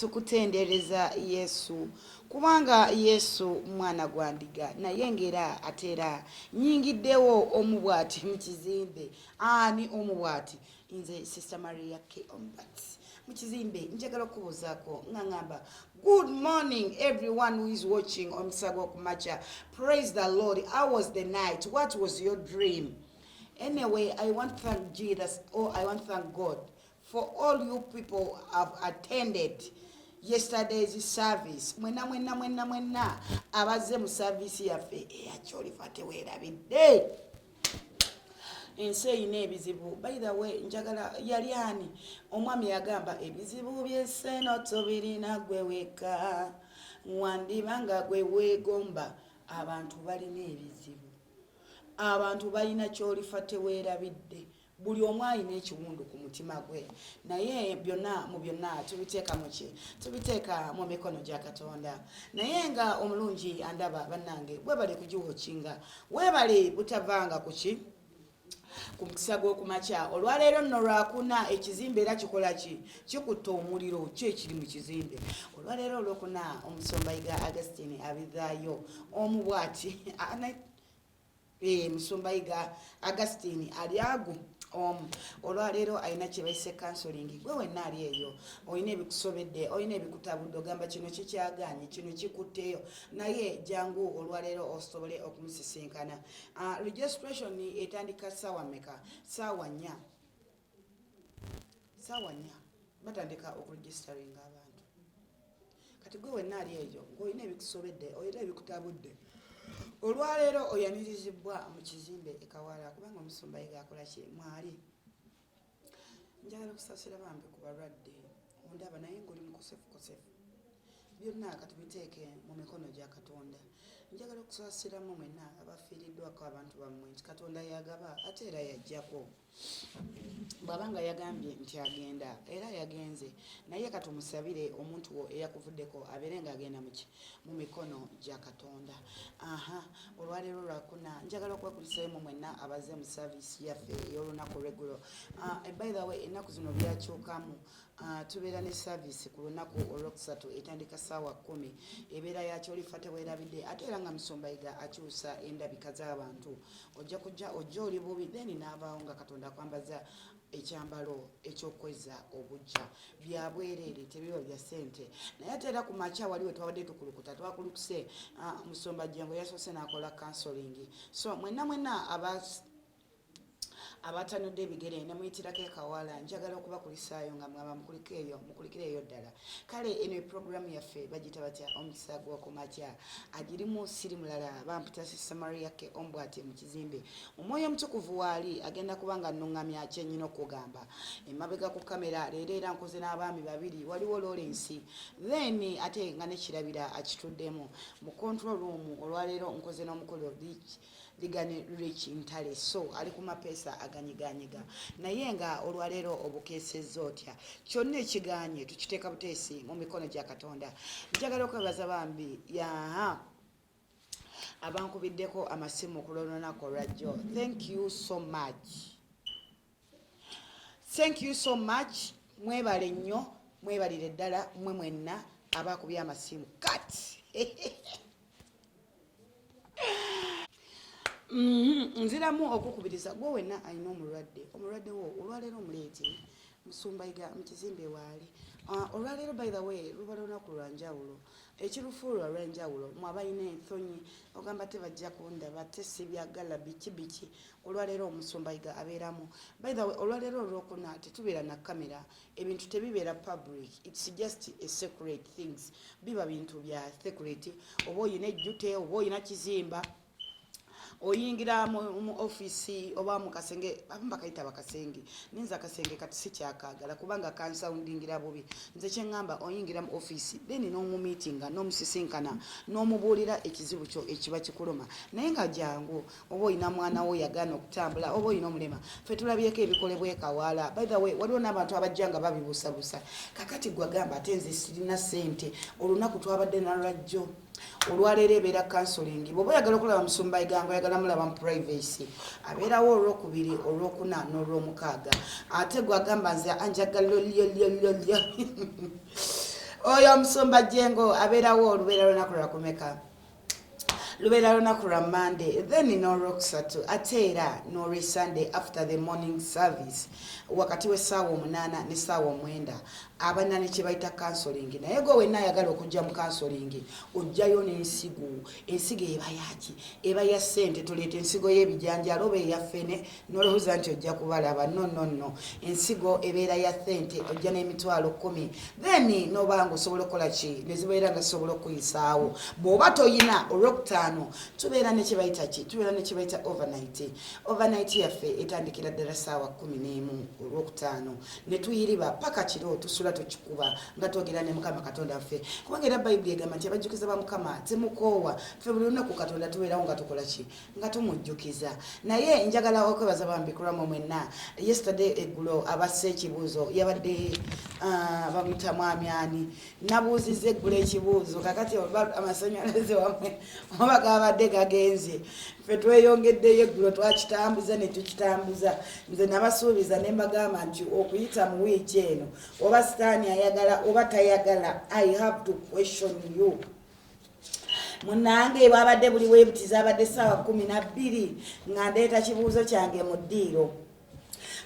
tukutendereza Yesu kubanga Yesu mwana gwa ndiga naye ngera atera nyingiddewo omubwati mu kizimbe. Ani omubwati? Nze Sister Maria K. Ombati mu kizimbe. Njagala okubuuzaako ngamba good morning everyone who is watching on Sago Kumacha. Praise the Lord. How was the night? What was your dream? Anyway, I want to thank Jesus, or I want to thank God for all you people have attended yesterday's service. Mwena abaze mu service yaffe eyakyolifate weerabidde ensi eyina ebizibu. By the way, njagala yali ani omwami yagamba ebizibu by'esseeno tobirina gwe weka wandibanga gwe weegomba. Abantu balina ebizibu, abantu balina kyolifate weerabidde. Buli omu alina ekiwundu ku mutima gwe, naye byonna mu byonna tubiteeka mu ki? Tubiteeka mu mikono gya Katonda. Naye nga omulungi andaba bannange, webale kugiwokinga, webale butavanga ku ki? Ku mukisa gw'okumakya. Olwaleero nno lwakuna ekizimbe era kikola ki? Kikutta omuliro ki ekiri mu kizimbe. Olwaleero olwokuna Omusumbayiga Augustine abizaayo omubwati Musumbayiga Augustine ali ago olwaleero alina kye bayise counseling. Gwe wenna ali eyo olina ebikusobedde, olina ebikutabudde, ogamba kino kikyaganye, kino kikutteyo, naye jangu olwaleero osobole okumusisinkana. Registration etandika ssaawa mmeka? Ssaawa 4 batandika okuregistaringa abantu. Kati gwe wenna ali eyo ng'olina ebikusobedde, olina ebikutabudde, olwaleero oyanirizibwa mu kizimbe ekawala kubanga Omusumbayiga akola ki? Mwali njagala okusasira bambi ku balwadde ondaba naye ng'oli mukosefukosefu. Byonna katubiteeke mu mikono gya Katonda. Njagala okusasiramu mwenna abafiiriddwako abantu bammwe nti Katonda yagaba ate era yajjako. Bw'abanga yagambye nti agenda era yagenze, naye katumusabire omuntu wo eyakuvuddeko abeere ng'agenda mu mikono gya Katonda. Olwaleero lwakuna njagala okwekulisayo mu mwenna abaze mu service yaffe ey'olunaku regulo. By the way, ennaku zino byakyukamu. Tubeera ne service ku lunaku olwokusatu etandika ssaawa 10, ebeera yakyolifate weerabidde, ate era nga Musumbayiga akyusa endabika z'abantu. Ojja kujja ojja oli bubi, then n'abaawo nga Katonda akwambaza ekyambalo ekyokweza obujja. Bya bwereere, tebiba bya ssente. Naye ate era ku makya wali we twabadde tukulukuta, twakulukuse Musumbajjango yasoose n'akola counseling. So mwenna abatanudde ebigere ne muyitirako ekawala, njagala okubakulisaayo nga mwaba mukulikireeyo ddala. Kale eno programu yaffe bagita batya? Omukisa gw'okumakya. Agirimu siri mulala, bampita Sister Maria K. Ombwati mu kizimbe. Omwoyo Omutukuvu waali agenda kubanga nnuŋŋamya kyennyina okugamba. Emabega ku kamera leero era nkoze n'abaami babiri, waliwo Lawrence, then ate nga nekirabira akituddemu mu control room. Olwaleero nkoze n'omukolo Ligane Rich Ntale, so ali ku mapeesa aganyiganyiga, naye nga olwaleero obukeesezza otya. Kyonna ekiganye tukiteeka buteesi mu mikono gya Katonda. Njagala okwebaza bambi abankubiddeko amasimu ku lw'olunaku olwajjo. Thank you so much. Thank you so much. Mwebale nnyo, mwebalire ddala mmwe mwenna abakubye amasimu. Kati nziramu okukubiriza gwe wenna alina omulwadde wo olwaleero omuleete Musumbayiga mu kizimbe waali. Olwaleero by the way luba lunaku lwa njawulo, ekirufuulwa lw'enjawulo. Mwabalina ensonyi ogamba tebajja kundaba, tesibyagala biki. Olwaleero Omusumbayiga abeeramu. By the way, olwaleero olwokuna tetubeera na kamera, ebintu tebibeera public, it's just a secret things. Biba bintu bya secret. Oba oyina ejjute, oba oyina kizimba, oyingira mu office oba mu kasenge, abamba kayita bakasenge. Ninza akasenge kati si kyakaagala kubanga kansoundingira bubi. Nze kye ngamba oyingira mu office, then n'omumeetinga n'omusisinkana n'omubuulira ekizibu kyo ekiba kikuluma. Naye nga jangu, oba oyina mwana wo yagaana okutambula, oba oyina omulema. Ffe tulabyeko ebikolebwa ekawala. By the way, waliwo n'abantu abajja nga babibuusabuusa. Kakati gwagamba ate nze sirina ssente, olunaku twabadde nalwajjo. Olwaleero ebeera counseling. Bw'oba oyagala okulaba Musumbayiga oyagala mulaba mu privacy, abeerawo olwokubiri, olwokuna n'olwomukaaga. Ate gwagamba nze anjagala lyo oyo omusumba jengo abeerawo olubeera lunaku lwakumeka lubeera lunaku lwa Monday, then n'olwokusatu ate era n'olwe Sunday after the morning service wakati w'essaawa 8 n'essaawa 9 abana ne kye bayita counseling. Naye gwe wenna ayagala okujja mu counseling ojjayo n'ensigo. Ensigo eba yaki? Eba ya ssente. Tuleeta ensigo y'ebijanjaalo oba eya ffene n'olowooza nti ojja kubalaba. No. Ensigo ebeera ya ssente ojja n'emitwalo 10. Then n'obanga osobola okukola ki? Ne zibeera nga zisobola okuyisaawo. Bw'oba toyina olwokutaano tubeera ne kye bayita ki? Tubeera ne kye bayita overnight. Overnight yaffe etandikira ddala ssaawa 11 olwokutaano ne tuyiriba paka kiro tusula tukikuba nga twogera ne Mukama Katonda ffe. Kubanga era Bayibuli egamba nti abajjukiza ba Mukama temukoowa. Ffe buli lunaku Katonda tubeerawo nga tukola ki? Nga tumujjukiza. Naye njagala okwebaza bambi kulwamu mwenna. Yesterday eggulo abasse ekibuuzo yabadde bamuyita mwami ani. Nabuuzizza eggulo ekibuuzo kakati amasannyalaze wamwe oba gabadde gagenze. Ffe tweyongeddeyo eggulo twakitambuza ne tukitambuza. Nze nabasuubiza ne mbagamba nti okuyita mu wiiki eno oba sitaani ayagala oba tayagala, I have to question you. Munange babadde buli webutiza abadde ssaawa 12 nga ndeeta kibuuzo kyange mu ddiiro.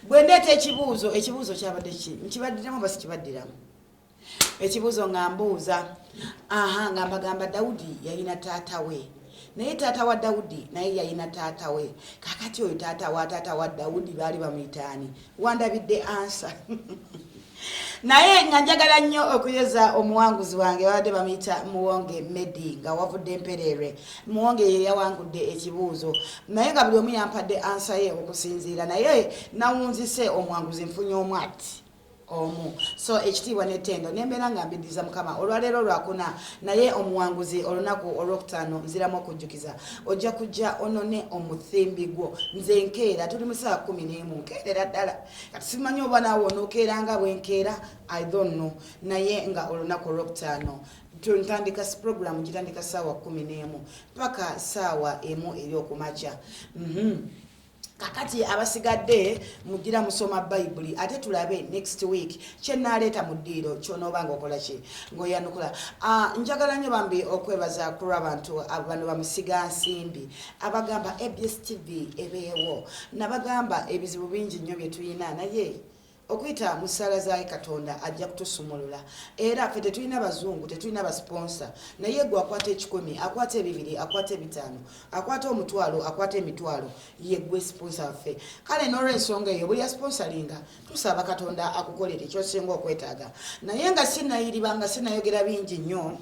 Bwe ndeeta ekibuuzo kyabadde ki? Nkibaddiramu basi kibaddiramu. Ekibuuzo nga mbuuza nga mbagamba Dawudi yalina taata we. Naye taata wa Dawudi naye yalina taata we. Kakati oyo taata wa Dawudi baali bamuyitaani? Wandabidde ansa. Naye nga njagala nnyo okuyeza omuwanguzi wange babadde bamuyita Muwonge Medi nga wavudde Mperere. Muwonge ye yawangudde ekibuuzo. Naye nga buli omu yampadde ansa ye okusinziira. Naye nawunzise omuwanguzi nfunye omwati. So ekitiibwa n'ettendo nembeera nga mbiddiza Mukama olwaleero lwakuna. Naye omuwanguzi olunaku olwokutaano nziramu okujjukiza ojja kujja onone omuthimbi gwo. Nze nkeera tuli mu ssaawa 11 nkeerera ddala kati simanyi oba naawe onookeera nga bwenkeera I don't know. Naye nga olunaku olwokutaano ntandika program gitandika ssaawa 11 paka ssaawa 1 eryokumakya. Kakati abasigadde mugira musoma Bayibuli ate tulabe next week kyenaleeta mu ddiiro ky'onoobanga okola ki ng'oyanukula. Njagala nnyo bambi okwebaza ku lw'abantu bano bamusiga nsimbi abagamba ABS TV ebeewo nabagamba ebizibu bingi nnyo bye tuyina naye okuyita mu ssaala za Katonda ajja kutusumulula. Era ffe tetulina bazungu tetulina basponsa naye gwe akwata 10 akwata 2 akwata 5 akwata 1,000 akwata emitwalo ye gwe sponsor waffe. Kale n'olw'ensonga eyo buli yasponsalinga tusaba Katonda akukolere ky'osinga okwetaaga. Naye nga sinayiribanga sinayogera bingi nnyo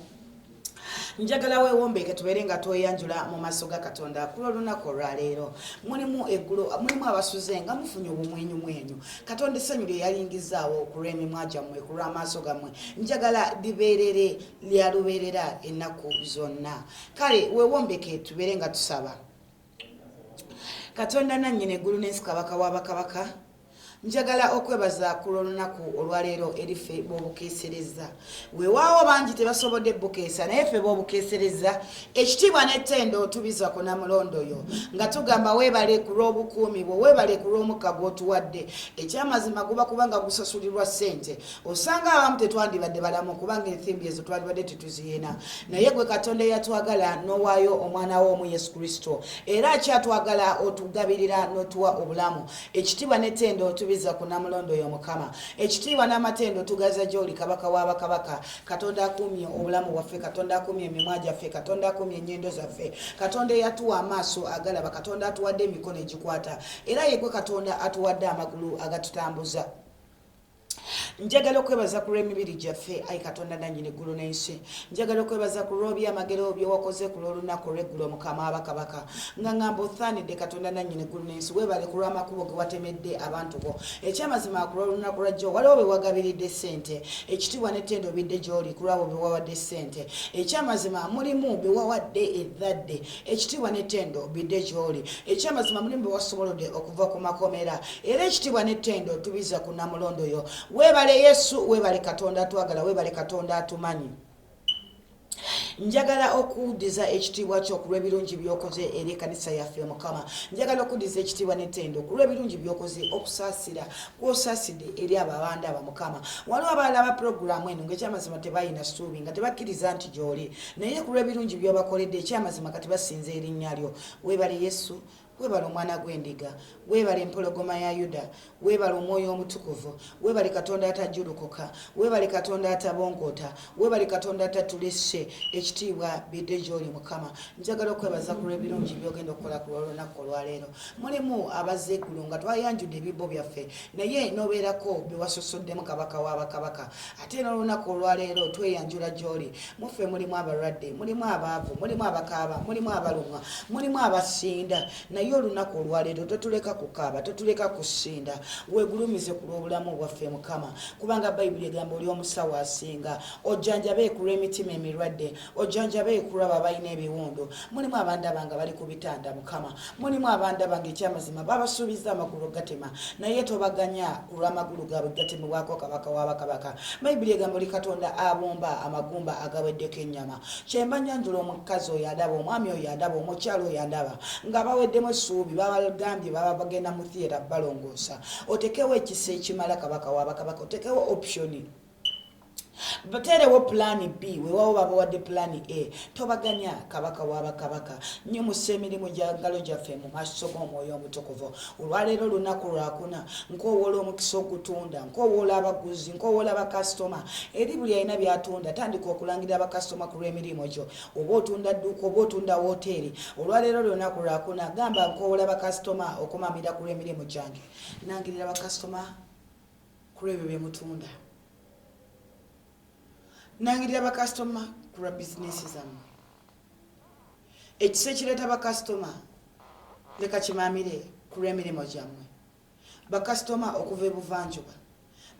njagala weewombeke tubeere nga tweyanjula mu maaso ga Katonda ku lunaku olwaleero. Mulimu eggulo mulimu abasuze nga mufunye obumwenyumwenyu. Katonda essanyu lye yalingizaawo ku lw'emimwa gyammwe ku lw'amaaso gammwe njagala libeerere lyalubeerera ennaku zonna. Kale weewombeke tubeere nga tusaba Katonda nannyini eggulu n'ensi kabaka w'abakabaka. Njagala okwebaza ku lunaku olwaleero erife b'obukeesereza. Weewaawo bangi tebasobodde bukeesa naye ffe b'obukeesereza ekitiibwa n'ettendo tubiza ku Namulondo yo nga tugamba weebale ku lw'obukuumi bwo weebale ku lw'omukka gw'otuwadde. Ekyamazima guba kubanga gusasulirwa ssente. Osanga abamu tetwandibadde balamu kubanga ensimbi ezo twalibadde tetuziyina. Naye gwe Katonda eyatwagala n'owaayo omwana wo omu Yesu Kristo era akyatwagala otugabirira n'otuwa obulamu. Ekitiibwa n'ettendo tubiza ku Namulondo yo Mukama. Ekitiibwa n'amatendo tugaza gy'oli kabaka w'abakabaka. Katonda akumye obulamu bwaffe, Katonda akumye emimwa gyaffe, Katonda akumye ennyendo zaffe, Katonda eyatuwa amaaso agalaba, Katonda atuwadde emikono egikwata era yegwe Katonda atuwadde amagulu agatutambuza. Njagala okwebaza ku lw'emibiri gyaffe ayi Katonda nannyini eggulu n'ensi. Njagala okwebaza ku lw'ebyamagero bye wakoze ku lw'olunaku olw'eggulo Mukama w'abakabaka nga ngamba othaanidde Katonda nannyini eggulu n'ensi. Weebale ku lw'amakubo ge watemedde abantu bo. Ekyamazima ku lw'olunaku lwajjo waliwo be wagabiridde ssente. Ekitiibwa n'ettendo bidde gy'oli ku lw'abo be wawadde ssente. Ekyamazima mulimu be wawadde ezzadde. Ekitiibwa n'ettendo bidde gy'oli. Ekyamazima mulimu be wasobolodde okuva ku makomera era ekitiibwa n'ettendo tubiza ku Namulondo yo. Weebale Yesu, weebale Katonda atwagala, weebale Katonda atumanyi. njagala okudiza ekitiibwa kyo ku lw'ebirungi by'okoze eri ekkanisa yaffe mukama njagala okudiza ekitiibwa n'ettendo ku lw'ebirungi by'okoze okusaasira kw'osaasidde eri abawanda aba mukama waliwo abalaba puroguramu eno ng'ekyamazima tebalina ssuubi nga tebakkiriza nti gy'oli naye ku lw'ebirungi by'obakoledde ekyamazima kati basinza erinnya lyo weebale yesu weebale omwana gw'endiga weebale empologoma ya yuda weebale omwoyo omutukuvu weebale katonda atajjulukuka weebale katonda atabongoota weebale katonda atatulese ekitiibwa bidde gy'oli mukama njagala okwebaza ku lw'ebirungi by'ogenda okukola ku lw'olunaku olwaleero mulimu abazze eggulu nga twayanjudde ebibbo byaffe naye n'obeerako bye wasosoddemu kabaka w'abakabaka ate n'olunaku olwaleero tweyanjula gy'oli muffe mulimu abalwadde mulimu abaavu mulimu abakaaba mulimu abalumwa mulimu abasinda naye olunaku olwaleero totuleka kukaaba totuleka kusinda weegulumize ku lw'obulamu bwaffe mukama kubanga bayibuli egamba oli omusawo asinga ojjanjabe ku lw'emitima emirwadde ojjanjabe ku lw'abo abalina ebiwundu mulimu abandaba nga bali ku bitanda mukama mulimu abandaba nga ekyamazima babasuubiza amagulu gatema naye tobaganya ku lw'amagulu gaabwe gatemebwako kabaka w'abakabaka bayibuli egamba oli katonda abumba amagumba agaweddeko ennyama kyemba nyanjula omukazi oyo adaba omwami oyo adaba omukyalo oyo andaba nga baweddemu essuubi babagambye baba bagenda mu theatre balongoosa otekewo ekisa ekimala kabaka w'abakabaka otekewo optioni baterewo pulaani b wewawo babawadde pulaani a tobaganya kabaka w'abakabaka nyimusa emirimu gyagalo gyaffe mu maaso g'omwoyo omutukuvu olwaleero olunaku lwakuna nkowoola omukisa ogutunda nkowoola abaguzi nkowoola abakasitoma eri buli alina byatunda tandika okulangira abakasitoma ku lw'emirimu gyo oba otunda dduuka oba otunda woteeri olwaleero olunaku lwakuna gamba nkowoola abakasitoma okumamira ku lw'emirimu gyange nangirira abakasitoma ku lw'ebyo bye mutunda nangirira bakasitoma ku lwa bizinesi zammwe ekisa ekireeta bakasitoma leka kimamire ku lw'emirimu gyammwe bakasitoma okuva ebuvanjuba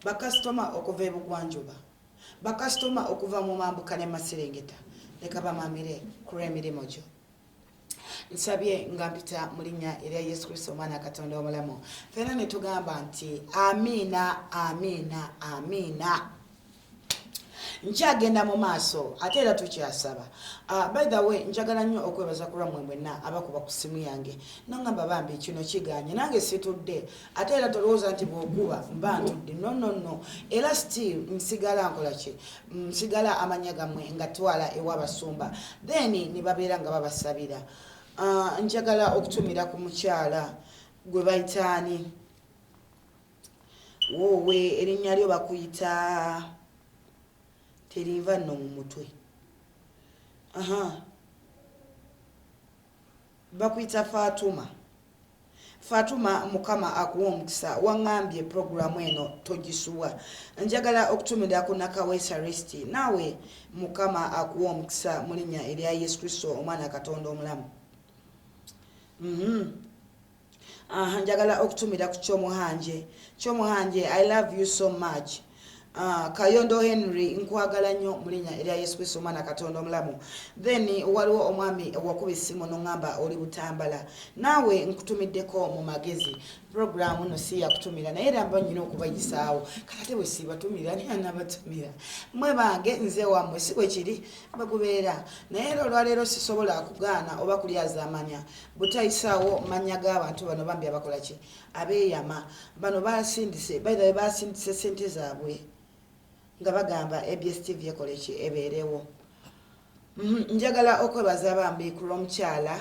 bakasitoma okuva ebugwanjuba bakasitoma okuva mu mambuka ne maserengeta leka bamamire ku lw'emirimu gyo nsabye nga mpita mu linnya erya yesu kristo omwana katonda omulamu fena ne tugamba nti amiina amiina amiina nkyagenda mu maaso ate era tukyasaba by the way njagala nnyo okwebaza ku lwammwe mwenna abakuba ku simu yange nongamba bambi kino kiganye nange situdde ate era tolowooza nti bw'okuba mba ntudde no era still nsigala nkolaki nsigala amanya gammwe nga twala ew'abasumba then ne babeera nga babasabira njagala okutumira ku mukyala gwe bayitaani woowe erinnya lyo bakuyita teriva nno mu mutwe bakuyita Fatuma mukama akuwa omukisa waŋŋambye puroguramu eno togisuwa njagala okutumira ku Nakawesa Resti naawe mukama akuwa omukisa mu linnya erya yesu kristo omwana katonda omulamu njagala okutumira ku kyomuhanje I love you so much Kayondo Henry nkwagala nnyo mu linnya erya yesu kristo omwana katonda omulamu then waliwo omwami wakuba essimu nongamba oli Butambala naawe nkutumiddeko mu magezi puroguramu no si yakutumira naye era mba nnyina okubayisaawo katate bwe siibatumira ani anabatumira mwe bange nze wammwe si bwe kiri bagubeera naye era olwaleero sisobola kugaana oba kulyaza amanya butayisaawo mannya g'abantu bano bambi abakola ki abeeyama bano basindise bayithawe basindise sente zaabwe nga bagamba ABS TV ekole ki ebeerewo njagala okwebaza bambi ku lw'omukyala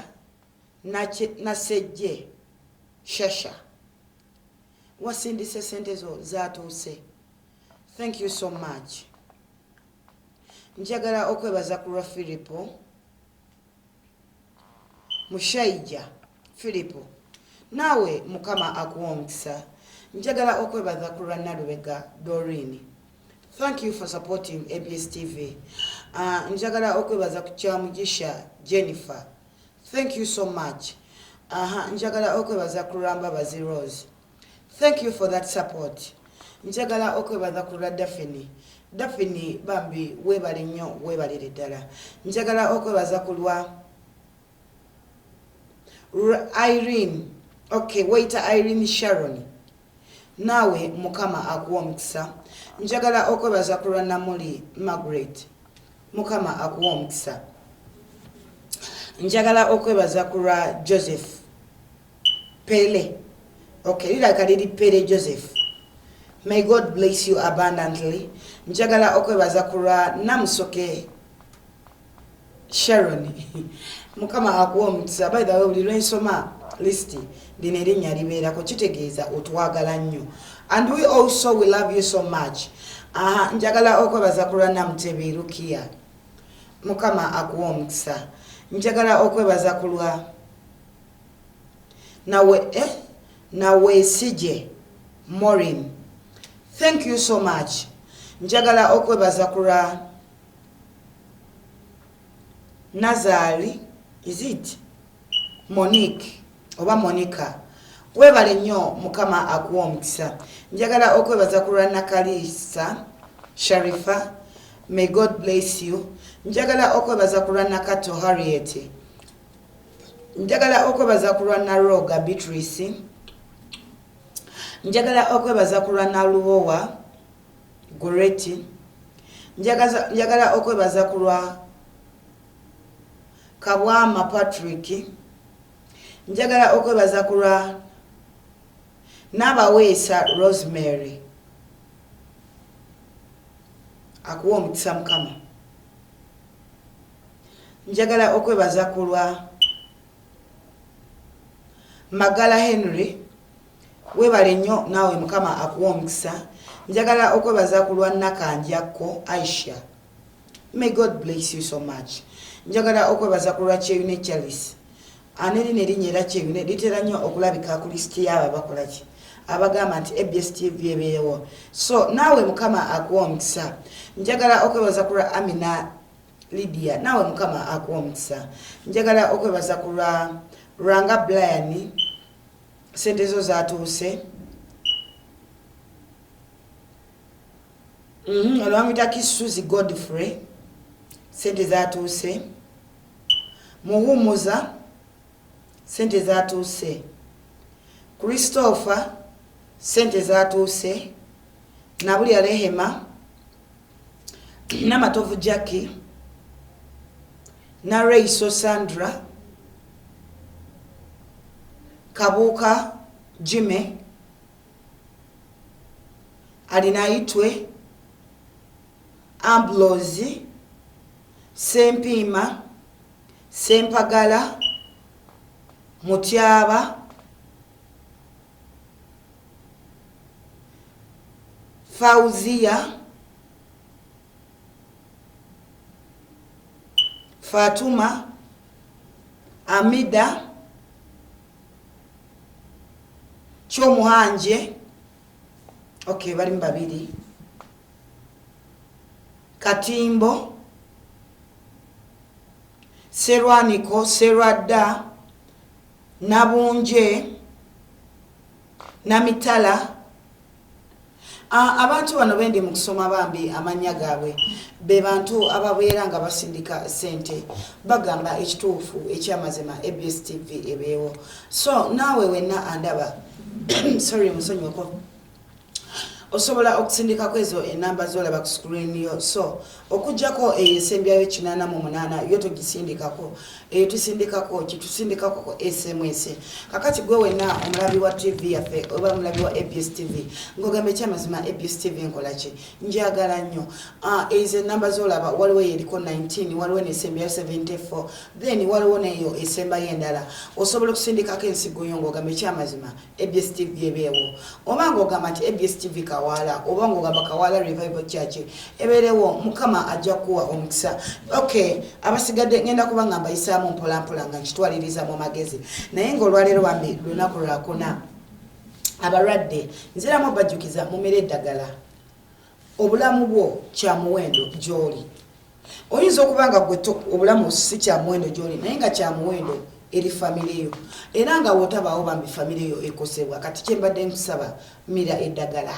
Nasejje Shasha wasindise sente zo zatuuse thank you so much njagala okwebaza ku lwa Filipo Mushaija Filipo naawe mukama akuwa omukisa njagala okwebaza ku lwa Nalubega Doreen thank you for supporting ABS TV njagala okwebaza ku Kyamugisha Jennifer thank you so much njagala okwebaza ku lwa Mbabazi Rose thank you for that support njagala okwebaza ku lwa Daphne bambi weebale nnyo weebalire ddala njagala okwebaza ku lwa Irene waiter Irene Sharon naawe mukama akuwa omukisa njagala okwebaza ku lwa Namuli Margaret mukama akuwa omukisa. Njagala okwebaza ku lwa Joseph Pele. Okay, liraka liri Pele Joseph. May God bless you abundantly. Njagala okwebaza ku lwa Namusoke Sharon. Mukama akuwa omukisa. By the way, buli lwensoma listi lino erinnya libeerako kitegeeza otwagala nnyo. And we also we love you so much. Njagala okwebaza ku lwa Namutebe Rukia. Mukama akuwa omukisa. Njagala okwebaza ku lwa nawe Sije Morin. Thank you so much. Njagala okwebaza ku lwa Nazari, is it Monique oba Monica. Webale nnyo mukama akuwa omukisa. Njagala okwebaza ku lwa Nakalisa Sharifa. May God bless you. Njagala okwebaza ku lwa Nakato Harriet. Njagala okwebaza ku lwa Naroga Beatrice. Njagala okwebaza ku lwa Naluwowa Goreti. Njagala okwebaza ku lwa Kabwama Patrick. Njagala okwebaza ku lwa Nabaweesa Rosemary. Akuwa omukisa mukama. Njagala okwebaza ku lwa Magala Henry. Webale nnyo naawe mukama akuwa omukisa. Njagala okwebaza ku lwa Nakanjako Aisha. May God bless you so much. Njagala okwebaza ku lwa Kyeyune Charles. Aneri nerinnya era Kyeyune litera nnyo okulabika ku listi y'abo abakola ki abagamba nti ABS TV ebeerewo. So naawe mukama akuwa omukisa. Njagala okwebaza ku lwa Amina Lydia. Naawe mukama akuwa omukisa. Njagala okwebaza ku lwa Ranga Brian. Sente zo zatuuse. Olwamwita Kisuzi Godfrey. Sente zatuuse. Muhumuza. Sente zatuuse. Christopher. Sente zatuuse. Nabulya Rehema. Namatovu Jackie. Na Reiso Sandra. Kabuka Jimmy. Alinaitwe Ambrose Sempima Sempagala Mutyaba Fauzia Fatuma Amida Chomuhanje. Okay, bali mbabiri. Katimbo Serwaniko Serwada Nabunje Namitala. Abantu bano bendi mu kusoma bambi amanya gaabwe be bantu ababeera nga basindika sente bagamba ekituufu ekyamazima ABS TV ebeewo. So naawe wenna andaba sorry musonyiweko osobola okusindikako ezo enamba zolaba ku screen yo. So okujjako esembyayo 88 yo togisindikako eyo tusindikako kitusindikako SMS. Kakati gwe wenna omulabi wa TV yaffe oba omulabi wa ABS TV ngogambe kyamazima ABS TV nkolaki njagala nnyo. Ezo enamba zolaba waliwo eriko 19 waliwo nesembyayo 74 then waliwo neyo esembayo endala. Osobola okusindikako ensigo yo ngogambe kyamazima ABS TV ebeewo oba ngogamba nti ABS TV Kawala oba ngogamba Kawala Revival Church ebeerewo mukama ajja kuwa omukisa. Okay, abasigadde ngenda kuba ngamba isaamu mpolampola nga nkitwaliriza mu magezi naye ng'olwaleero bambi lunaku lwakuna abalwadde nziramu bajjukiza mumere eddagala. Obulamu bwo kya muwendo gy'oli. Oyinza okuba nga gwe obulamu si kya muwendo gy'oli naye nga kya muwendo eri famire yo era nga wotabaawo bambi famire yo ekosebwa. Kati kyembadde nkusaba mira eddagala.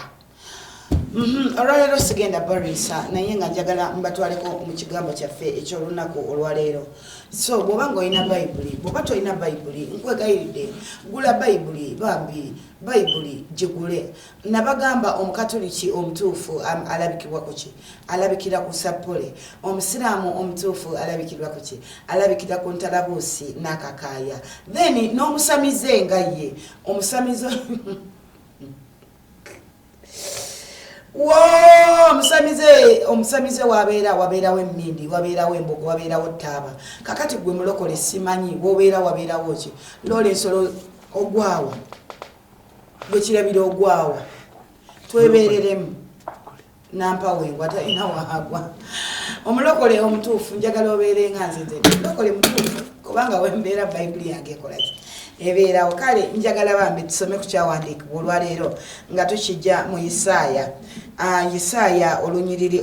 olwaleero sigenda barisa naye nga njagala mbatwaleko mu kigambo kyaffe ekyolunaku olwaleero. So bw'oba ng'olina bayibuli, bw'oba tolina bayibuli nkwegayiridde gula bayibuli bambi bayibuli gigule. Nabagamba omukatoliki omutuufu alabikibwa ku ki? Alabikira ku sapole. Omusiraamu omutuufu alabikirwa ku ki? Alabikira ku ntalabuusi n'akakaaya. Then n'omusamize nga ye omusamize omusamize wabeerawo emmindi, wabeerawo embogo, wabeerawo ttaaba. Kakati gwe mulokole simanyi wabeerawo ki? Loola ensolo ogwawa gwe kirabira ogwawa twebeereremu nampawengwa talina waagwa. Omulokole omutuufu njagala obeere nga nze omulokole mutuufu kubanga wembeera bayibuli yange ekola ki? Ebeerawo. Kale njagala bambi tusome ku kyawandiikibwa olwaleero nga tukijja mu Isaaya. Isaaya olunyiriri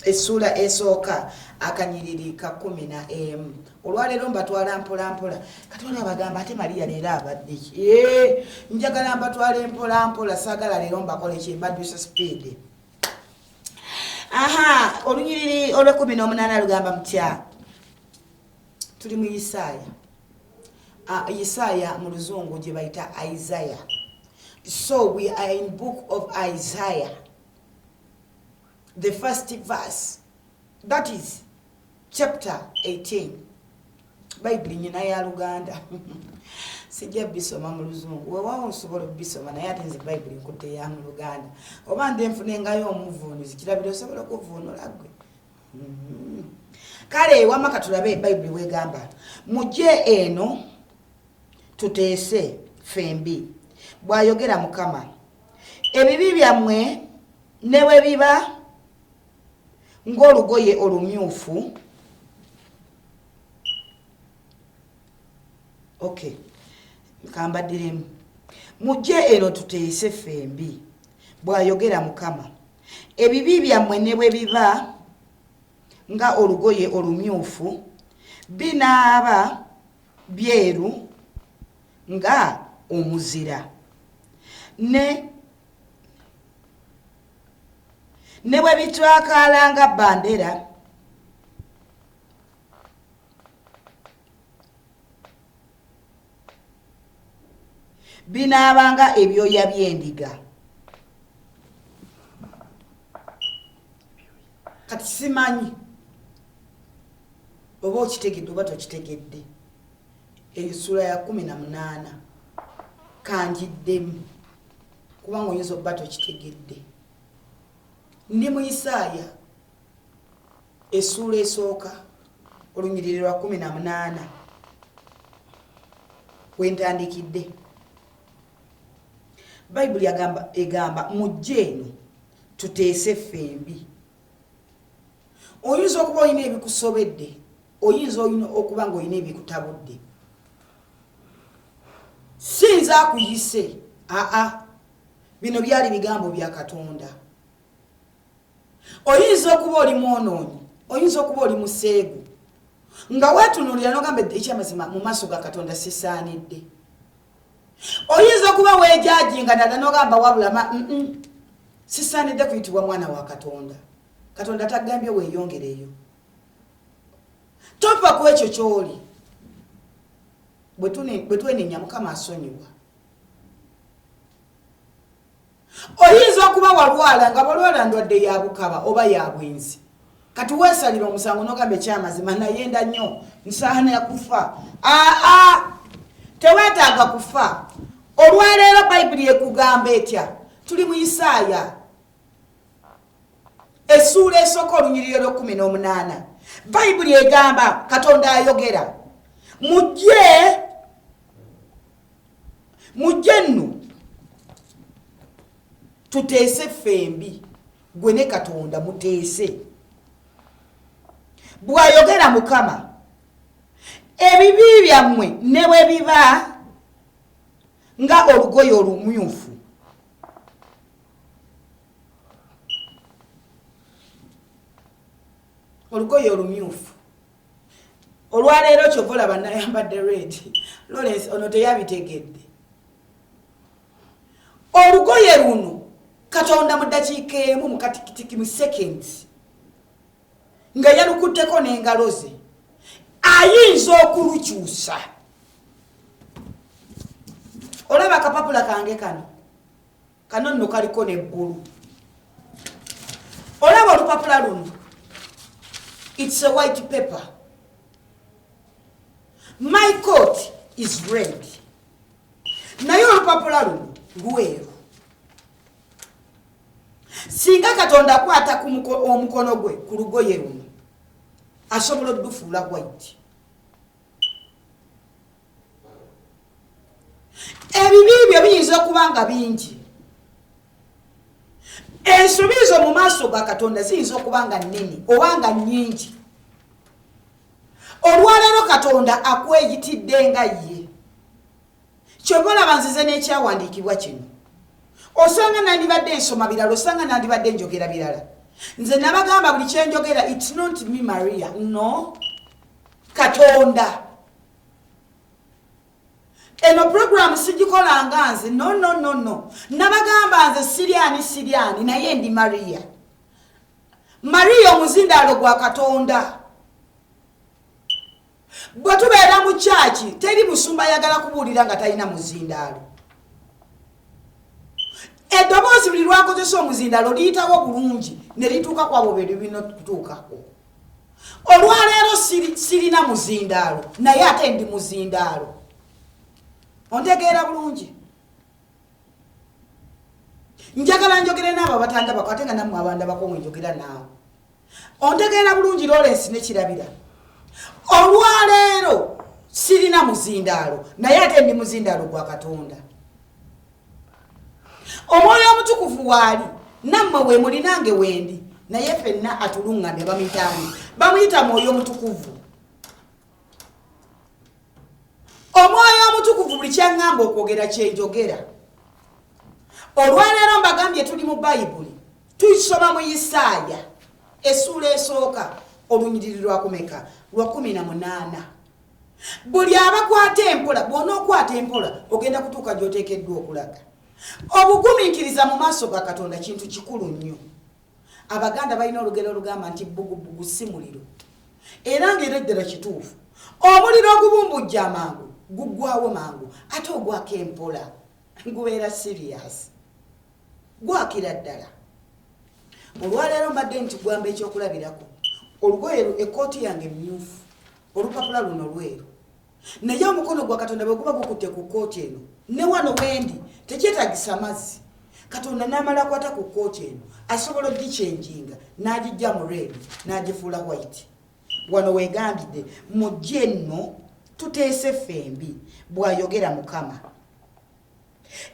essuula esooka akanyiriri ka 11. Olwaleero mbatwala mpolampola. Katonda abagamba ate Maria leero abadde ki? Njagala mbatwala mpolampola, saagala leero mbakole ki? Mbadduse speed. Olunyiriri olw'18 lugamba mutya? Tuli mu Isaaya. Isaiah mu Luzungu gye bayita Isaiah. So we are in book of Isaiah, the first verse, that is chapter 18. Bible nyina ya Luganda sijja bisoma mu Luzungu. Weewaawo nsobola bisoma naye ate nze Bible nkutte ya mu Luganda. Oba ndenfunengayo omuvuunuzi kirabira osobola okuvuunula gwe. Kale wamaka tulabe Bible wegamba mujje eno tuteese fembi bw'ayogera Mukama. Ebibi byammwe ne bwe biba ng'olugoye olumyufu. Okay, kambaddiremu. Mujje eno tuteese fembi bw'ayogera Mukama. Ebibi byammwe ne bwe biba nga olugoye olumyufu binaaba byeru nga omuzira ne bwe bitwakaala nga bandera binaabanga ebyoya by'endiga. Kati simanyi oba okitegedde oba tokitegedde. Essuula ya 18 kanjiddemu kubanga oyinza obba tokitegedde. Ndi mu Isaaya essuula esooka olunyiriri lwa 18 wentandikidde. Bayibuli egamba mujje eno tuteese fembi. Oyinza okuba olina ebikusobedde, oyinza okuba ng'olina ebikutabudde. Sinza akuyise, bino byali bigambo bya Katonda. Oyinza okuba oli mwonoonyi, oyinza okuba oli museegu, nga weetunuulira n'ogamba ekyamazima mu maaso ga Katonda sisaanidde. Oyinza okuba weejajinga ddala n'ogamba wabula sisaanidde kuyitibwa mwana wa Katonda. Katonda tagambye weeyongereyo. Tova ku ekyo ky'oli. Bwe twenenya Mukama asonyiwa. Oyinza okuba walwala nga balwala ndwadde ya bukaba oba ya bwenzi. Kati weesalira omusango n'ogamba ekyamazima nayenda nnyo nsaana ya kufa. Teweetaaga kufa. Olwaleero Bayibuli ekugamba etya? Tuli mu Isaaya essuula esooka olunyiriri lw'18. Bayibuli egamba Katonda ayogera mujje nno tuteese fembi. Gwe ne Katonda muteese. Bw'ayogera Mukama. Ebibi byammwe ne bwe biba nga olugoye olumyufu. Olugoye olumyufu. Olwaleero kyova olaba nayambadde red. Lawrence ono teyabitegedde. Olugoye luno katonda mu ddakiika emu mu katikitiki mu seconds nga yalukuddeko n'engalo ze ayinza okulukyusa. Olaba akapapula kange kano nno kaliko n'ebbulu. Olaba olupapula luno, it's a white paper. My coat is red. Naye olupapula luno lweru. Singa katonda akwata omukono gwe ku lugoye luno asobola oddufuula white. Ebibi byo biyinza okuba nga bingi. Ensobi zo mu maaso ga katonda ziyinza okuba nga nnene oba nga nnyingi. Olwaleero katonda akweyitidde nga ye. Kyova olaba nzize n'ekyawandiikibwa kino. Osanga nandibadde nsoma birala, osanga nandibadde njogera birala. Nze nabagamba buli kyenjogera, it's not me Maria, no, katonda. Eno program sigikolanga nze, no. Nabagamba nze siriani naye ndi Maria. Maria omuzindaalo gwa katonda. Bwe tubeera mu kyaki teri musumba ayagala kubuulira nga talina muzindaalo. Eddoboozi buli lwakozesa omuzindaalo liyitawo bulungi ne lituuka ku abo be libina kutuukako. Olwaleero sirina muzindaalo naye ate ndi muzindaalo. Ontegeera bulungi? Njagala njogere n'abo abatandabako ate nga nammwe abandabako mwe njogera naawe. Ontegeera bulungi Lawrence ne Kirabira. Olwaleero sirina muzindaalo naye ate ndi muzindaalo gwa katonda. Omwoyo omutukuvu waali nammwe we muli nange wendi naye ffenna atuluŋŋamye bamuyitaani. Bamuyita mwoyo omutukuvu. Omwoyo omutukuvu buli kyaŋŋamba okwogera kyenjogera. Olwaleero mbagambye tuli mu Bayibuli. Tuyisoma mu Isaaya essuula esooka olunyiriri lwakumeka lwa 18. Buli abakwata empola, bw'onookwata empola ogenda kutuuka gy'oteekeddwa okulaga. Obugumiikiriza mu maaso ga katonda kintu kikulu nnyo. Abaganda balina olugero olugamba nti bbugubugu si muliro. Era ng'era ddala kituufu. Omuliro ogubumbujja amangu guggwawo mangu ate ogwako empola gubeera serious. Gwakira ddala. Olwaleero mbadde nti gwamba ekyokulabirako. Olugoye ekkooti yange mmyufu. Olupapula luno lweru. Naye omukono gwa katonda bwe guba gukutte ku kkooti eno ne wano wendi tekyetaagisa mazzi. Katonda n'amala akwata ku kkooti eno asobola oddichenjinga n'agijja mu red n'agifuula white. Wano weegambidde mujje nno tuteese ffembi bw'ayogera Mukama.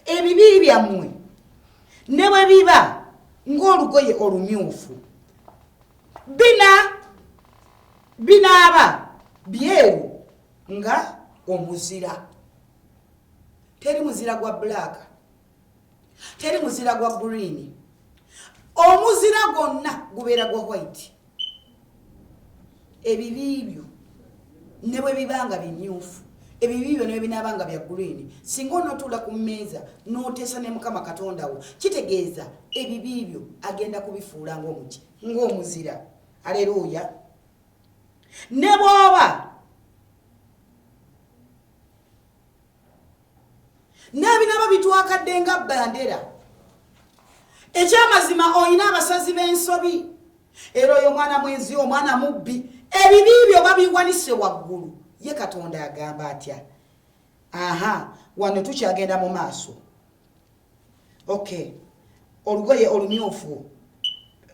Ebibi byammwe ne bwe biba ng'olugoye olumyufu binaaba byeru nga omuzira. Teri muzira gwa black, teri muzira gwa green. Omuzira gonna gubeera gwa white. Ebibi byo ne bwe bibanga bimyufu, ebibi byo ne bwe binaabanga bya green, singa onootuula ku mmeeza n'oteesa ne Mukama Katonda wo kitegeeza ebibi byo agenda kubifuula ng'omuzira. Aleluya. Ne bw'oba n'ebinaaba bitwakadde nga bandera. Ekyamazima olina abasazi b'ensobi. Era oyo mwana mwenzi, omwana mubbi. Ebibi byo babiwanise waggulu. Ye Katonda agamba atya? Wano tukyagenda mu maaso. Okay. Olugoye olumyufu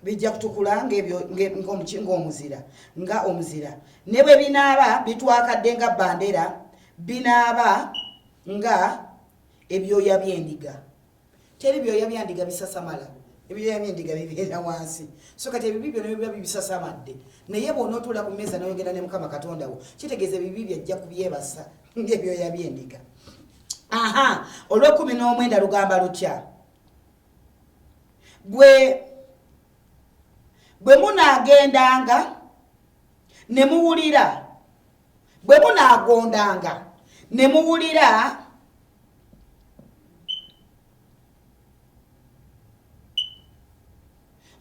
bijja kutukula ng'omuzira. Nga omuzira. Ne bwe binaaba bitwakadde nga bandera, binaaba nga ebyoya by'endiga. Teri byoya byendiga bisasamala. Ebyoya by'endiga bibeera wansi. So kati ebibi byo biba bisasamadde. Naye bw'onootuula ku mmeeza n'oyogera ne Mukama Katonda wo kitegeeza ebibi byajja kubyebasa ng'ebyoya by'endiga. Olw'19 lugamba lutya? Bwe munaagendanga ne muwulira, bwe munaagondanga ne muwulira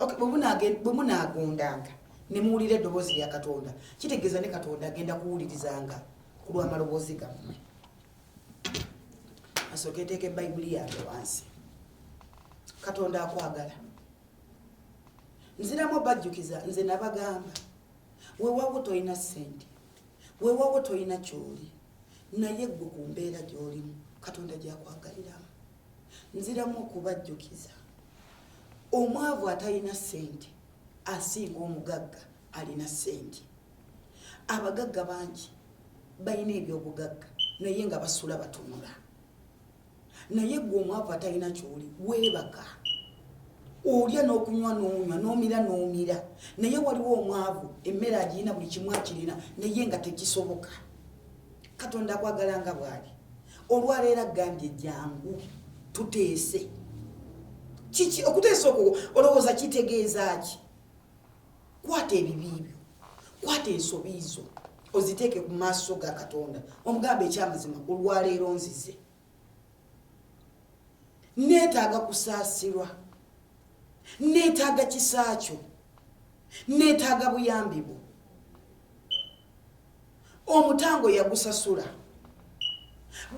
okay bwe munagondanga ne muwulira eddoboozi lya Katonda kitegeeza ne Katonda agenda kuwulirizanga ku lw'amaloboozi gammwe. Asooka eteeka Bayibuli yange wansi. Katonda akwagala. Nziramu bajjukiza nze nabagamba weewaawo toyina ssente, weewaawo toyina kyoli, naye gwe ku mbeera gy'olimu Katonda gy'akwagaliramu. Nziramu okubajjukiza omwavu atalina ssente asinga omugagga alina ssente. Abagagga bangi balina ebyobugagga naye nga basula batunula. Naye gwe omwavu atalina kyoli weebaka. Olya n'okunywa n'onywa n'omira n'omira. Naye waliwo omwavu emmere agirina buli kimu akirina naye nga tekisoboka. Katonda akwagala nga bw'ali. Olwaleero agambye jangu tuteese. Kiki okuteesa okwo olowooza kitegeeza ki? Kwata ebibiibyo, kwata ensobi zo oziteeke ku maaso ga Katonda omugambe ekyamazima olwaleero nzize. Neetaaga kusaasirwa, neetaaga kisaakyo, neetaaga buyambi bwo. Omutango yagusasula.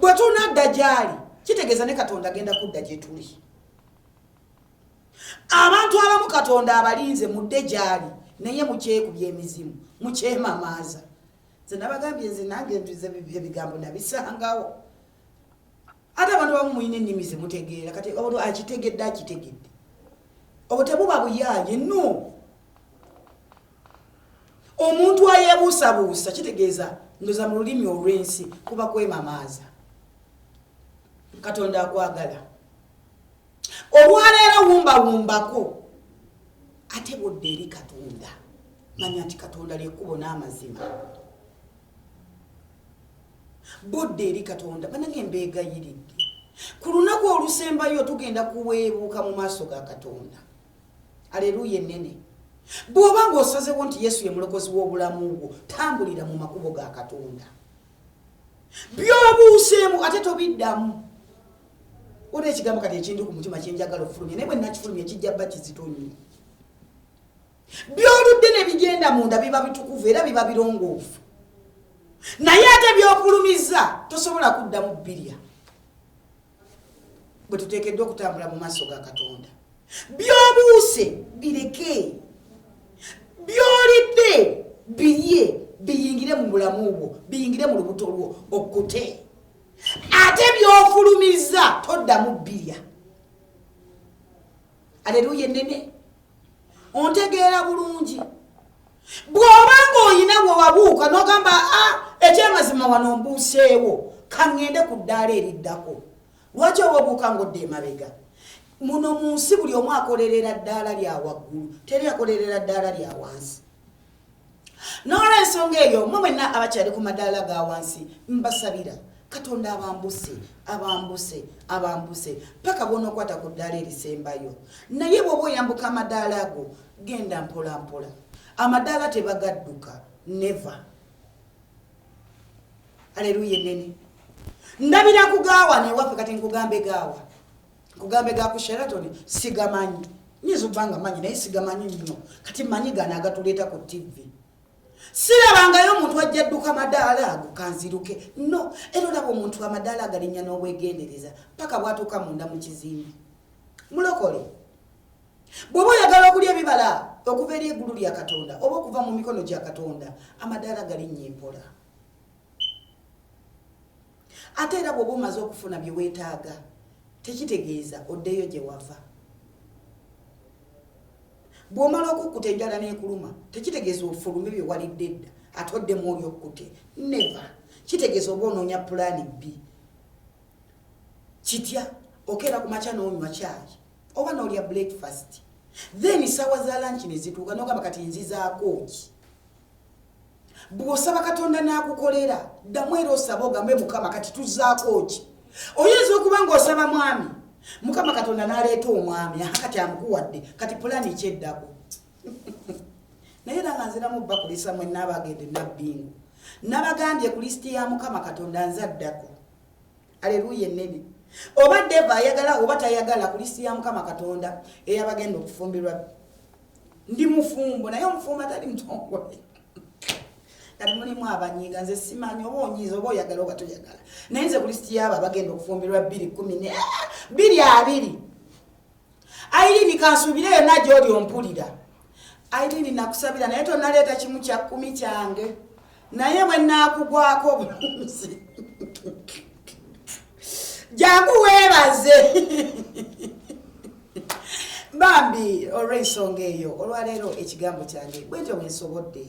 Bwe tunadda gy'ali kitegeeza ne Katonda agenda kudda gye tuli. Abantu abamu Katonda abalinze mudde gy'ali naye mukyekubya emizimu mukyemamaaza. Nze nabagambye nze nange ntuze ebigambo nabisangawo. Ate abantu abamu muyina ennimi zemutegeera kati akitegedde akitegedde. Obwo tebuba buyaaye no. Omuntu ayebuusabuusa kitegeeza ndoza mu lulimi olw'ensi kuba kwemamaaza. Katonda akwagala. Olwaleero wumbawumbako ate bodde eri Katonda. Manya nti Katonda ly'ekkubo n'amazima. Bodde eri Katonda banange embeegayiridde. Ku lunaku olusembayo tugenda kuweebuuka mu maaso ga Katonda. Aleluya ennene. Bw'oba ng'osazeewo nti Yesu ye mulokozi w'obulamu bwo tambulira mu makubo ga Katonda. By'obuuseemu ate tobiddamu. Ora ekigambo kati ekindi ku mutima kyenjagala ofulumye naye bwe nakifulumye kijja bba kizito nnyo. By'oludde ne bigenda munda biba bitukuvu era biba birongoofu. Naye ate by'ofulumizza tosobola kuddamu bbirya. Bwe tuteekeddwa okutambula mu maaso ga Katonda. By'obuuse bireke. By'olidde birye biyingire mu bulamu bwo biyingire mu lubuto lwo okkute. Ate by'ofulumizza toddamu bbirya. Aleluya ennene. Ontegeera bulungi. Bw'oba ng'olina gwe wabuuka n'ogamba ekyamazima wano mbuuseewo kaŋŋende ku ddaala eriddako. Lwaki oba obuuka ng'odda emabega? Muno mu nsi buli omu akolerera ddaala lya waggulu teri akolerera ddaala lya wansi. N'olw'ensonga eyo mmwe mwenna abakyali ku madaala ga wansi mbasabira Katonda abambuse abambuse abambuse paka bw'onookwata ku ddaala erisembayo. Naye bw'oba oyambuka amadaala ago genda mpola mpola. Amadaala tebagadduka never. Aleluya ennene. Ndabira kugaawa newaffe kati nkugambe gaawa. Kugambe ga ku Sheraton sigamanyi. Nyizo banga manyi naye sigamanyi nnyo. Kati manyi gana agatuleeta ku TV. Sirabangayo omuntu ajja dduka madaala ago kanziruke. No, era olaba omuntu amadaala agalinya n'obwegendereza paka bwatuuka munda mu kizimbe. Mulokole. Bw'oba oyagala okulya ebibala okuva eri eggulu lya Katonda oba okuva mu mikono gya Katonda amadaala galinnya empola. Ate era bw'oba omaze okufuna bye weetaaga tekitegeeza oddeyo gye wava. Bw'omala okukkuta enjala n'ekuluma tekitegeeza ofulume bye walidde edda atoddemu oli okkute. Never. Kitegeeza oba onoonya pulaani B. Kitya okeera ku makya n'onywa caayi oba n'olya breakfast. Then sawa za lunch ne zituuka n'ogamba kati nzizaako ki. Bw'osaba Katonda n'akukolera ddamu era osaba ogambe Mukama kati tuzzaako ki. Oyinza okuba ng'osaba mwami Mukama Katonda n'aleeta omwami kati amukuwadde kati pulaani kyeddako. Naye era nga nziramu bba kulisa mwenna abagende nabbingu. Nabagambye ku lisiti ya Mukama Katonda nzaddako. Aleluya ennene. Oba Deva ayagala oba tayagala ku lisiti ya Mukama Katonda eyabagenda okufumbirwa ndi mufumbo naye omufumbo atali mutongole kati mulimu abanyiga nze simanyi oba onyiza oba oyagala oba toyagala naye nze ku lisiti y'abo abagenda okufumbirwa 214 220 Airini kansubireyo najjo oli ompulira Airini nakusabira naye tonaleeta kimu kya 10 kyange naye bwe naakugwako bulunzi jangu weebaze bambi olw'ensonga eyo olwaleero ekigambo kyange bwentyo bwensobodde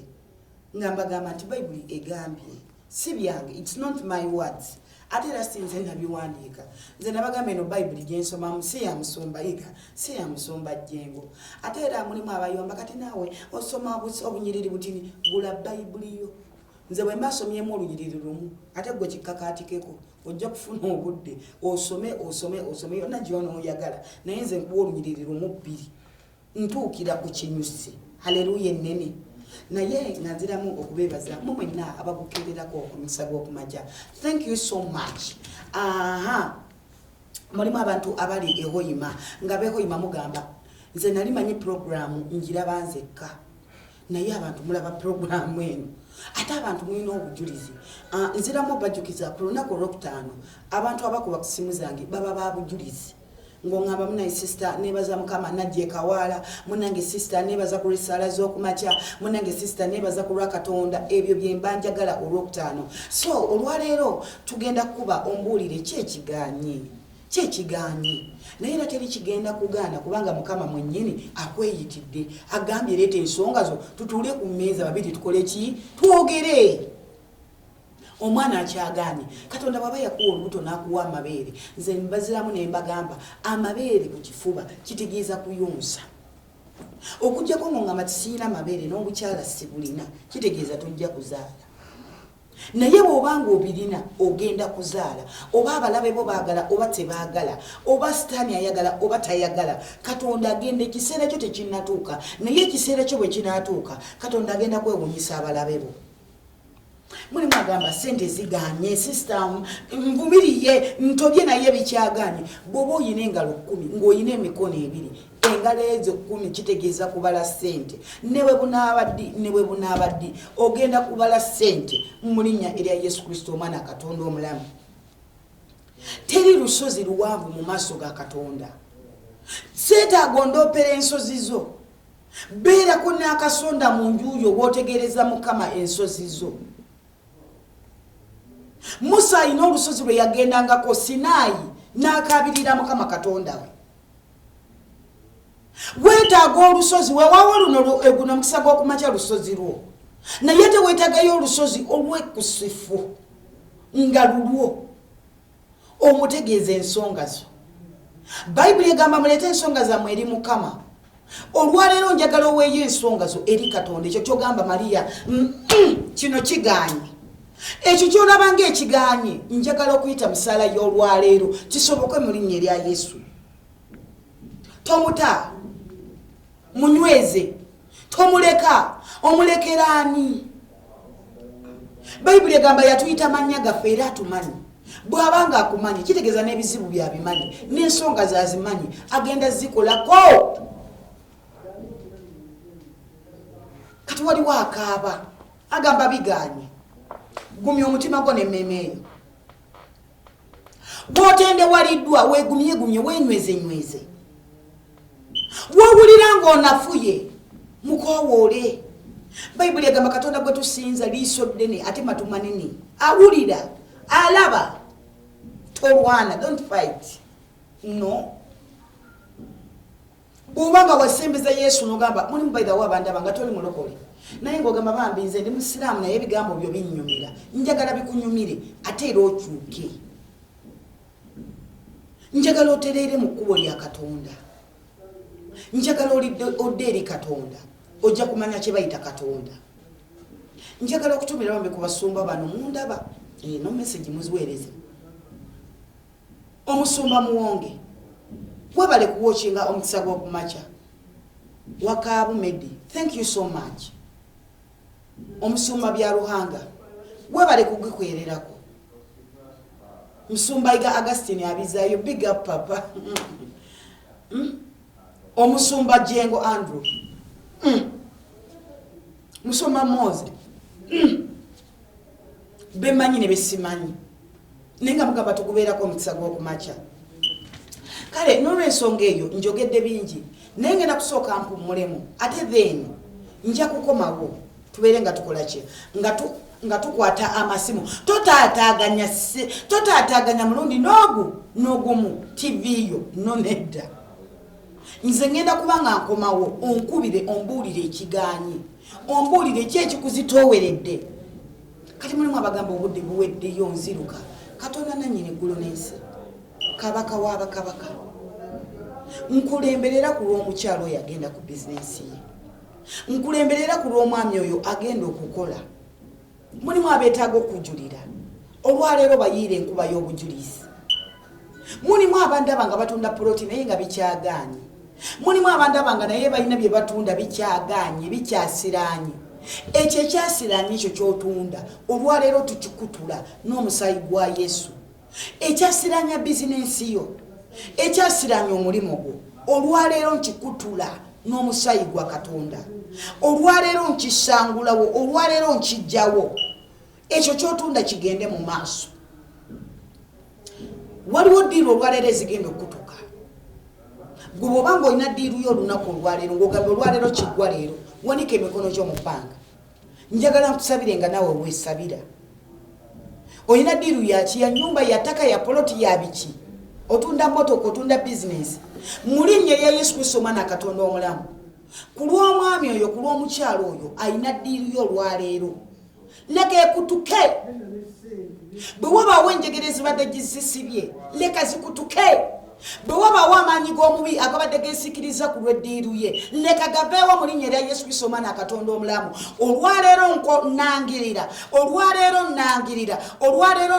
nga mbagamba nti bayibuli egambye si byange it's not my words ate era sinze nabiwandiika nze nabagamba eno bayibuli gyensomamu si ya musumba yiga si ya musumba jjengo ate era mulimu abayomba kati naawe osoma obunyiriri butini gula bayibuli yo nze bwe mbasomyemu olunyiriri lumu ate gwe kikkakaatikeko ojja kufuna obudde osome yonna gy'onooyagala naye nze nkuwa olunyiriri lumu 2 ntuukira ku kinyusi haleluya ennene naye nga nziramu okubeebaza mu mwenna ababukeererako omukisa gw'okumakya thank you so much mulimu abantu abali ehoyima nga behoyima mugamba nze nali manyi programu njiraba nzekka naye abantu mulaba programu eno ate abantu mulina obujulizi nziramu bajjukiza ku lunaku olwokutaano abantu abakuba ku simu zange baba babujulizi ng'ongamba munaye sister nebaza mukama najje kawaala munange sister nebaza ku risala z'okumakya munange sister nebaza ku lwa Katonda ebyo bye mbanjagala olwokutaano so olwaleero tugenda kuba ombuulire kyekigaanyi naye era teri kigenda kugaana kubanga mukama mwennyini akweyitidde agambye leeta ensonga zo tutuule ku mmeeza babiri tukole ki twogere omwana akyagaanye Katonda bwaba yakuwa olubuto n'akuwa amabeere nze mbaziramu ne mbagamba amabeere ku kifuba kitegeeza kuyonsa okujjako ng'ongamba tisiina amabeere n'obukyala sibulina kitegeeza tojja kuzaala naye bw'obanga obirina ogenda kuzaala oba abalabe bo baagala oba tebaagala oba sitaani ayagala oba tayagala Katonda agenda ekiseera kyo tekinnatuuka naye ekiseera kyo bwe kinaatuuka Katonda agenda kwewunyisa abalabe bo mulimu agamba sente ziganye system nvumiriye ntobye naye bikyaganye bw'oba oyina engalo 10 ng'oyina emikono 2 engalo ezo 10 kitegeeza kubala sente newe bunaabaddi ogenda kubala sente mu linnya erya Yesu Kristo omwana Katonda omulamu teri lusozi luwanvu mu maaso ga Katonda seetaaga ondoopera ensozi zo beerako n'akasonda mu njuuyo bw'otegereza Mukama ensozi zo Musa alina olusozi lwe yagendangako Sinaayi n'akaabirira Mukama Katonda we weetaaga olusozi weewaawo guno mukisa gw'okumakya lusozi lwo naye teweetaagayo olusozi olw'ekusifu nga lulwo omutegeeza ensonga zo Bayibuli egamba muleete ensonga zammwe eri Mukama olwaleero njagala oweeyo ensonga zo eri Katonda ekyo kyogamba Mariya kino kigaanye ekyo kyolaba ng'ekigaanye njagala okuyita misaala y'olwaleero kisoboke mu linnya erya Yesu tomuta munyweze tomuleka omulekeraani Bayibuli egamba yatuyita mannya gaffe era atumanyi bw'abanga akumanyi kitegeeza n'ebizibu byabimanyi n'ensonga zazimanyi agenda zikolako kati waliwo akaaba agamba bigaanye gumya omutima gwo n'emmeeme eyo bw'otendewaliddwa weegumye weenyweze wowulira ng'onafuye mukoowoole Bayibuli egamba Katonda gwe tusinza liiso ddene ate matu manene awulira alaba tolwana don't fight no bw'obanga wasembeza Yesu n'ogamba mulimu bayitawo abantu abanga toli mulokole naye ng'ogamba bambi nze ndi musiraamu naye ebigambo byo binnyumira njagala bikunyumire ate era okyuke njagala otereere mu kkubo lya Katonda njagala odde eri Katonda ojja kumanya kye bayita Katonda njagala okutumira bambi ku basumba bano mundaba no message muziweereze omusumba muwonge webale kuwochinga omukisa gw'okumakya Wakaabu Medi thank you so much omusumba bya Ruhanga webale kugikwererako musumba iga Augustine abizayo big up papa omusumba Jengo Andrew musoma Moze bemanyi ne besimanyi nenga mugamba tukubeerako omukisa gw'okumakya kale n'olwensonga eyo njogedde bingi naye ngenda kusooka mpumulemu ate then nja kukomawo tubeere nga tukola ki nga tukwata amasimu totaataganya mulundi n'ogumu tv yo nonedda nze ngenda kuba nga nkomawo onkubire ombuulire ekigaanyi ombuulire ki ekikuzitooweredde kati mulimu abagamba obudde buweddeyo nziruka Katonda nannyini eggulu n'ensi kabaka w'abakabaka nkulemberera ku lw'omukyalo oyo agenda ku bizinensi ye nkulemberera ku lw'omwami oyo agenda okukola mulimu abeetaaga okujulira olwaleero bayiire enkuba y'obujulizi mulimu abandaba nga batunda poloti naye nga bikyagaanye mulimu abandaba nga naye balina bye batunda bikyagaanye bikyasiraanye ekyo ekyasiraanye ekyo kyotunda olwaleero tukikutula n'omusaayi gwa Yesu ekyasiraanya bizinensi yo ekyasiraanya omulimu gwo olwaleero nkikutula n'omusaayi gwa Katonda olwaleero nkisangulawo olwaleero nkijjawo ekyo kyotunda kigende mu maaso waliwo ddiiru olwaleero ezigenda okutuka gwe bw'oba nga olina ddiiru yo olunaku olwaleero ng'ogamba olwaleero kiggwa leero wanika emikono gyo mu bbanga njagala nkusabire nga nawe weesabira olina ddiiru yaki ya nyumba ya ttaka ya poloti ya biki otunda motoka otunda bizinesi mu linnya lya Yesu Kristo omwana Katonda omulamu ku lw'omwami oyo ku lw'omukyalo oyo alina ddiiru yo olwaleero leka ekutuke bwe wabaawo enjegere ezibadde gizisibye leka zikutuke bwe wabaawo amaanyi g'omubi agabadde geesikiriza ku lw'eddiiru ye leka gaveewo mu linnya lya Yesu Kristo omwana Katonda omulamu olwaleero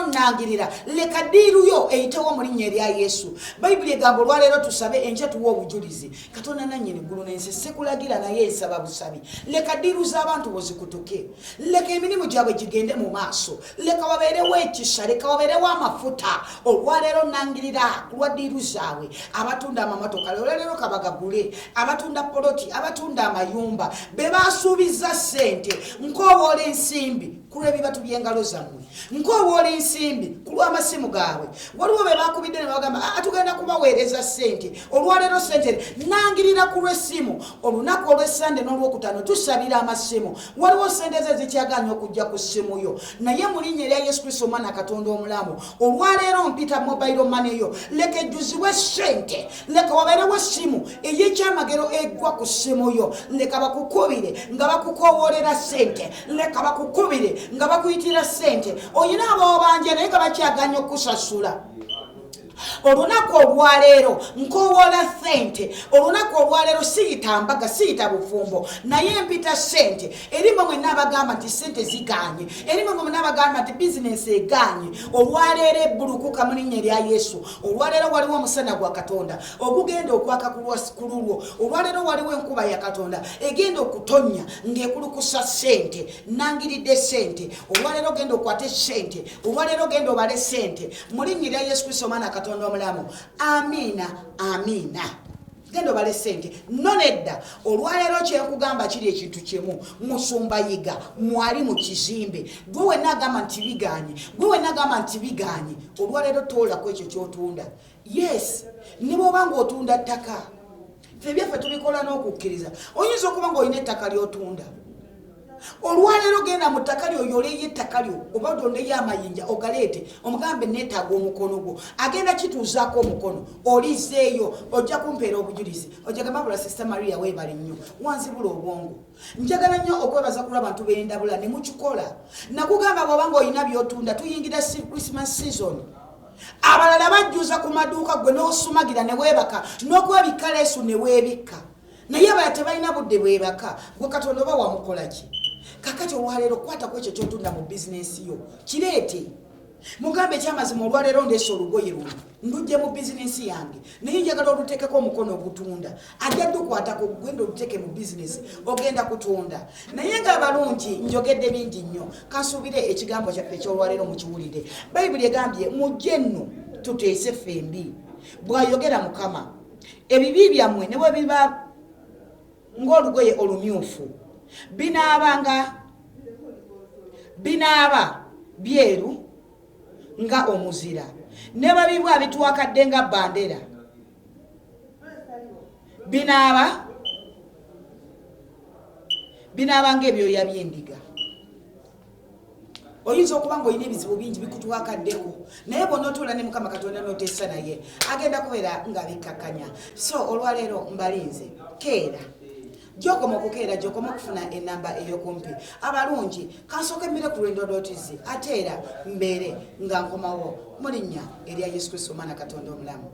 nnangirira leka ddiiru yo eyitewo mu linnya lya Yesu Bayibuli egamba olwaleero tusabe enkya tuwa obujulizi Katonda nannyini eggulu n'ensi sekulagira naye nsaba busabi leka ddiiru z'abantu bozikutuke leka emirimu gyabwe gigende mu maaso leka wabeerewo ekisa leka wabeerewo amafuta olwaleero nnangirira ku lwa ddiiru zaabwe abatunda amamotoka olwaleero kabagagule abatunda poloti abatunda amayumba be baasuubiza ssente nkoboola ensimbi ku lw'ebibatu by'engalo zammwe nkoboola ensimbi ku lw'amasimu gaabwe waliwo be bakubidde ne bagamba tugenda kubaweereza ssente olwaleero ssente nangirira ku lw'essimu olunaku olw'essande n'olwokutaano tusabira amasimu waliwo ssente ze zikyaganya okujja ku ssimu yo naye mu linnya erya Yesu Kristo omwana Katonda omulamu olwaleero mpita mobile money yo leka ejjuzibwe ssente leka wabeerewo essimu ey'ekyamagero eggwa ku ssimu yo leka bakukubire nga bakukowoolera ssente leka bakukubire nga bakuyitira ssente oyina aboobanje naye nga bakyaganya okusasula olunaku olwaleero nkowoola ssente olunaku olwaleero siyita mbaga siyita bufumbo naye mpita ssente erimu mwe n'abagamba nti ssente ziganye erimu mwe n'abagamba nti bizinesi eganye olwaleero ebbulukuka mu linnya erya Yesu olwaleero waliwo omusana gwa Katonda ogugenda okwaka ku lulwo olwaleero waliwo enkuba ya Katonda egenda okutonya ng'ekulukusa ssente nangiridde ssente olwaleero genda okwate ssente olwaleero genda obale ssente mu linnya erya Yesu Kristo omwana Katonda omulamu amiina amiina genda obale ssente nonedda olwaleero kyenkugamba kiri ekintu kimu musumba yiga mwali mu kizimbe gwe wenna agamba nti biganye olwaleero toolako ekyo kyotunda yes ne bw'oba nga otunda ttaka ffe byaffe tubikola n'okukkiriza oyinza okuba nga olina ettaka ly'otunda olwaleero genda mu ttaka lyo yoleyo ettaka lyo oba otondeyo amayinja ogaleete omugambe neetaaga omukono gwo agenda kituuzaako omukono olizeeyo ojja kumpeera obujulizi ojja gamba bula Sister Maria weebale nnyo wanzibula obwongo njagala nnyo okwebaza ku lw'abantu b'endabula ne mukikola nakugamba bw'obanga olina by'otunda tuyingira Christmas season abalala bajjuza ku maduuka gwe n'osumagira ne weebaka n'okwebikka leesu ne weebikka naye abalala tebalina budde bwebaka gwe Katonda oba wamukola ki kakati olwaleero kwata ku ekyo kyotunda mu bizinensi yo kireete mugambe ekyamazima olwaleero ndeese olugoye luno ndujje mu bizinensi yange naye njagala oluteekeko omukono ogutunda ajja ddukwatako genda oluteeke mu bizinesi ogenda kutunda naye nga balungi njogedde bingi nnyo kansuubire ekigambo kyaffe ekyolwaleero mukiwulire Bayibuli egambye mujje nno tuteese ffembi bw'ayogera Mukama ebibi byammwe ne bwe biba ng'olugoye olumyufu, binaaba byeru nga omuzira, ne babibwa bituwakadde nga bandera, binaaba ng'ebyoya by'endiga. Oyinza okuba ng'olina ebizibu bingi bikutuwakaddeko, naye bw'onootuula ne Mukama Katonda n'oteesa naye agenda kubeera ng'abikkakkanya. So olwaleero mbalinze keera, gy'okoma okukeera gy'okoma okufuna ennamba ey'okumpi. Abalungi kansooke mmere ku lw'endodootizi ate era mbeere nga nkomawo mu linnya erya Yesu Kristo Omwana Katonda omulamu.